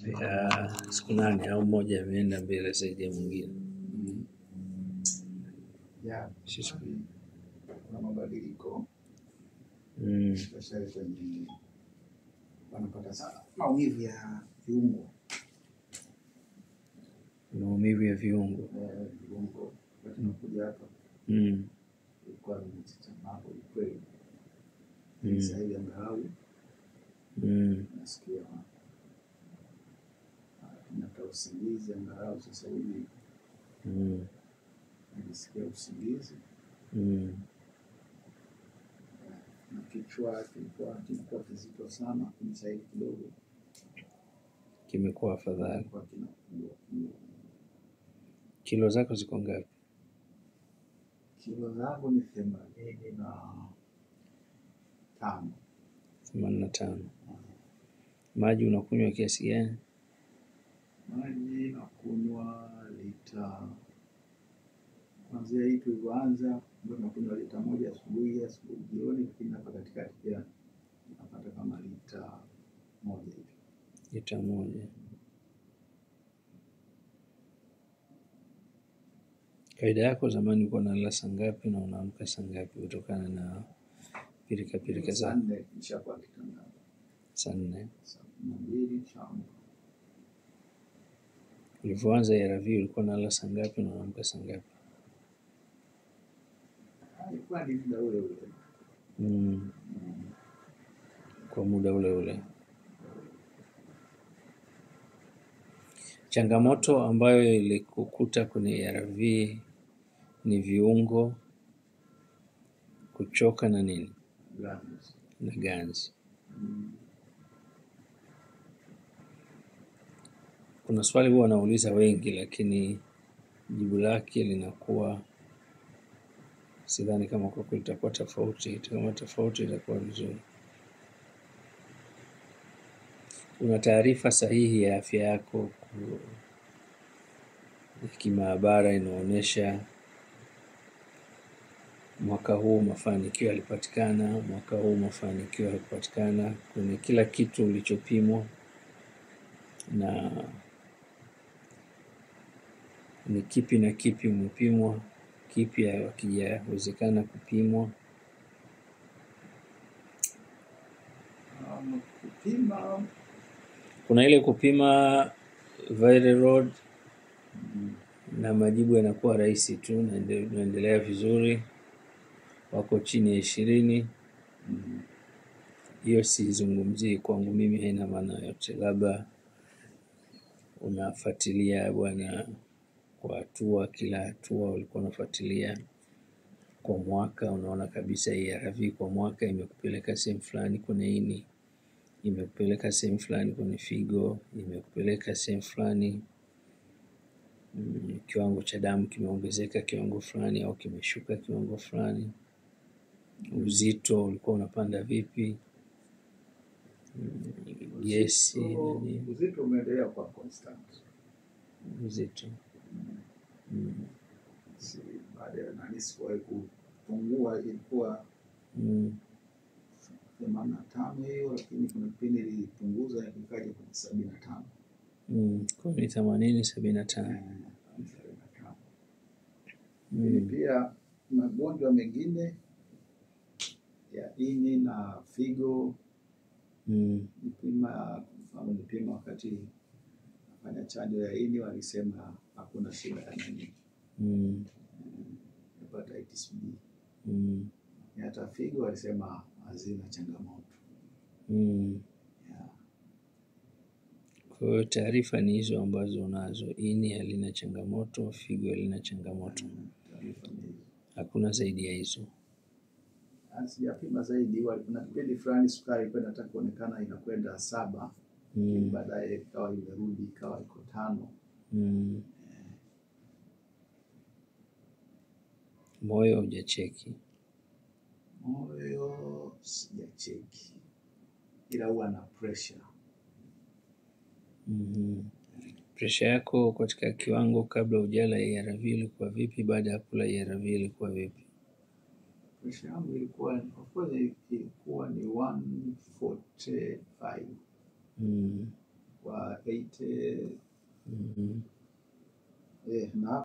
ya siku 8 au mmoja ameenda mbele zaidi ya mwingine. Sisi kuna mabadiliko especially kwenye wanapata sana maumivu ya viungo. Maumivu ya viungo. Viungo tunakuja hapa. Kwa mambo kweli. Sasa hivi angalau nasikia na usingizi angalau sasa hivi nasikia usingizi na kichwa kilikuwa kizito sana, sasa hivi kidogo kimekuwa afadhali. Kilo zako ziko ngapi? Kilo zangu ni 85. Maji unakunywa kiasi gani? Maji nakunywa lita, kuanzia hii tulivyoanza ndio nakunywa lita 1 asubuhi jioni, lakini hapa katikati pia napata kama lita 1 hivi. Lita 1. Kawaida yako zamani ulikuwa unalala saa ngapi na unaamka saa ngapi kutokana na pirika za? Saa 4 nishakuwa kitandani. Saa 4. Saa 2 shaamka. Ulivyoanza ARV ulikuwa unalala saa ngapi na unaamka saa ngapi? Ilikuwa ni muda ule ule. Kwa muda ule ule. Changamoto ambayo ilikukuta kwenye ARV ni viungo, kuchoka na nini? Na ganzi. Kuna swali huwa wanauliza wengi, lakini jibu lake linakuwa sidhani kama kwa kweli itakuwa tofauti. Kama tofauti itakuwa vizuri. Una taarifa sahihi ya afya yako kimaabara inaonyesha mwaka huu mafanikio yalipatikana, mwaka huu mafanikio yalipatikana kwenye kila kitu ulichopimwa, na ni kipi na kipi umepimwa, kipi hakijawezekana kupimwa? Kupima, kuna ile kupima viral load na majibu yanakuwa rahisi tu, naendelea vizuri, wako chini ya 20. Hiyo sizungumzii kwangu mimi, haina maana yote. Labda unafuatilia bwana kwa hatua, kila hatua ulikuwa unafuatilia kwa mwaka, unaona kabisa ARV kwa mwaka imekupeleka sehemu fulani kwenye ini, imekupeleka sehemu fulani kwenye figo, imekupeleka sehemu fulani, kiwango cha damu kimeongezeka kiwango fulani au kimeshuka kiwango fulani, uzito ulikuwa unapanda vipi, yes, uzito umeendelea kwa constant. Uzito si baada ya sikuwahi kupungua, ilikuwa 85 hiyo, lakini kuna kipindi ilipunguza ikaja kwa 75. Kwa ni 80 75. Pia magonjwa mengine ya ini na figo nipima wakati nafanya chanjo ya ini, walisema hakuna shida ya nini, hepatitis B. Hata figo walisema hazina changamoto. Kwa hiyo taarifa ni hizo ambazo unazo. Ini halina changamoto, figo halina changamoto. Hakuna zaidi ya hizo. Sijapima zaidi, kuna kipindi fulani sukari ilikuwa inataka kuonekana inakwenda 7, baadaye ikawa imerudi ikawa iko 5. Moyo hujacheki? Moyo sijacheki, ila huwa na pressure. Pressure yako katika kiwango kabla hujala ARV ilikuwa vipi? Baada ya kula ARV ilikuwa vipi? Pressure yangu ilikuwa ni 145. kwa 80 Mhm. na